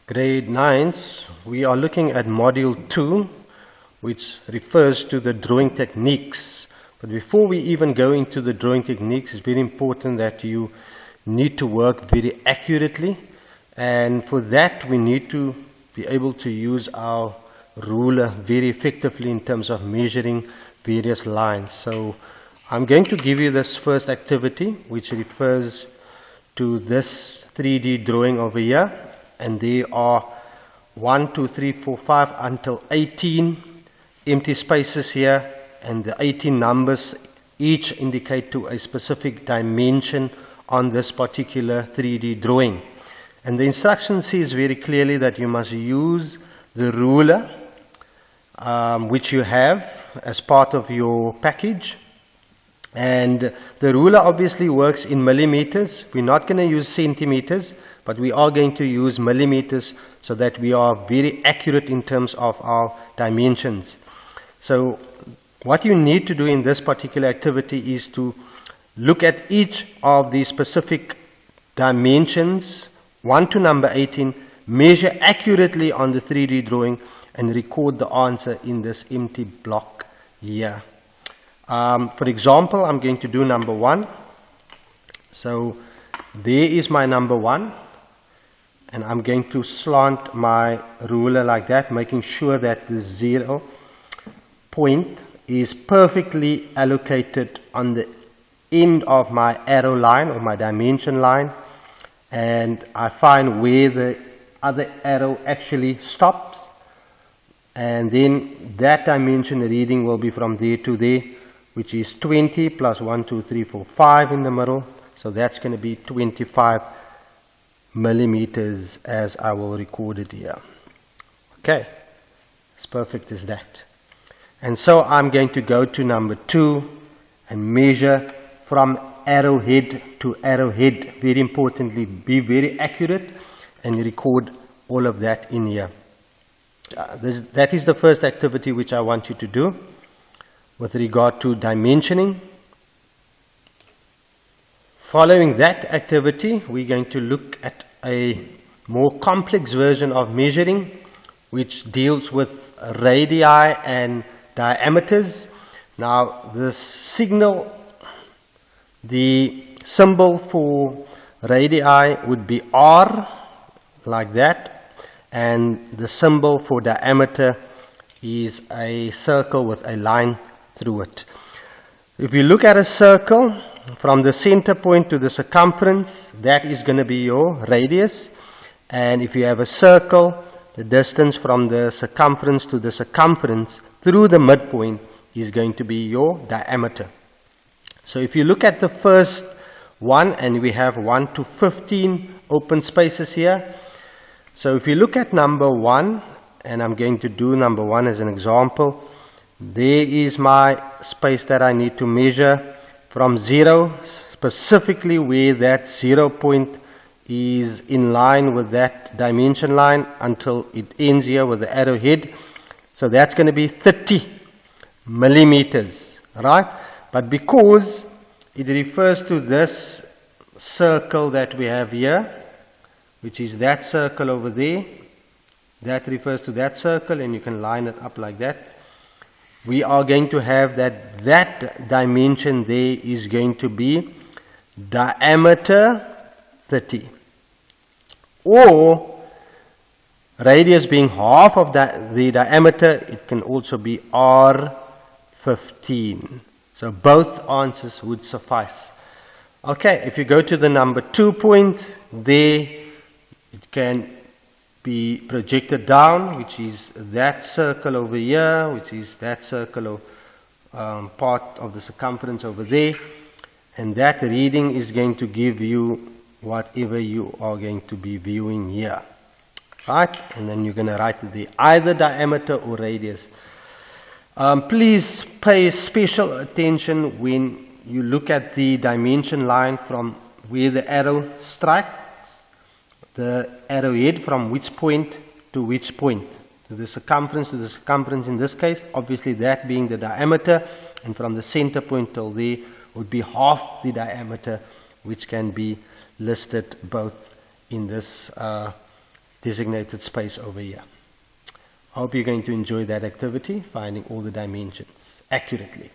Grade 9s, we are looking at Module 2, which refers to the drawing techniques. But before we even go into the drawing techniques, it's very important that you need to work very accurately. And for that, we need to be able to use our ruler very effectively in terms of measuring various lines. So I'm going to give you this first activity, which refers to this 3D drawing over here. And there are 1, 2, 3, 4, 5 until 18 empty spaces here, and the 18 numbers each indicate to a specific dimension on this particular 3D drawing. And the instruction says very clearly that you must use the ruler which you have as part of your package. And the ruler obviously works in millimeters. We're not going to use centimeters, but we are going to use millimeters so that we are very accurate in terms of our dimensions. So what you need to do in this particular activity is to look at each of the specific dimensions, 1 to number 18, measure accurately on the 3D drawing, and record the answer in this empty block here. For example, I'm going to do number 1. So there is my number 1. And I'm going to slant my ruler like that, making sure that the 0 point is perfectly allocated on the end of my arrow line or my dimension line. And I find where the other arrow actually stops. And then that dimension reading will be from there to there, which is 20 plus 1, 2, 3, 4, 5 in the middle. So that's going to be 25 millimeters as I will record it here. Okay, as perfect as that. And so I'm going to go to number 2 and measure from arrowhead to arrowhead. Very importantly, be very accurate and record all of that in here. That is the first activity which I want you to do with regard to dimensioning. Following that activity, we're going to look at a more complex version of measuring, which deals with radii and diameters. Now, this signal, the symbol for radii would be R, like that, and the symbol for diameter is a circle with a line through it. If you look at a circle, from the center point to the circumference, that is going to be your radius. And if you have a circle, the distance from the circumference to the circumference through the midpoint is going to be your diameter. So if you look at the first one, and we have 1 to 15 open spaces here. So if you look at number 1, and I'm going to do number 1 as an example, there is my space that I need to measure from 0, specifically where that 0 point is in line with that dimension line until it ends here with the arrowhead. So that's going to be 30 millimeters, right? But because it refers to this circle that we have here, which is that circle over there, that refers to that circle, and you can line it up like that. We are going to have that dimension there is going to be diameter 30. Or radius being half of the diameter, it can also be R15. So both answers would suffice. Okay, if you go to the number 2 point, there it can be projected down, which is that circle over here, which is that circle of part of the circumference over there, and that reading is going to give you whatever you are going to be viewing here, right? And then you're going to write the either diameter or radius. Please pay special attention when you look at the dimension line from where the arrow strikes, the arrowhead from which point to which point, to the circumference in this case, obviously that being the diameter, and from the center point till there would be half the diameter, which can be listed both in this designated space over here. I hope you're going to enjoy that activity, finding all the dimensions accurately.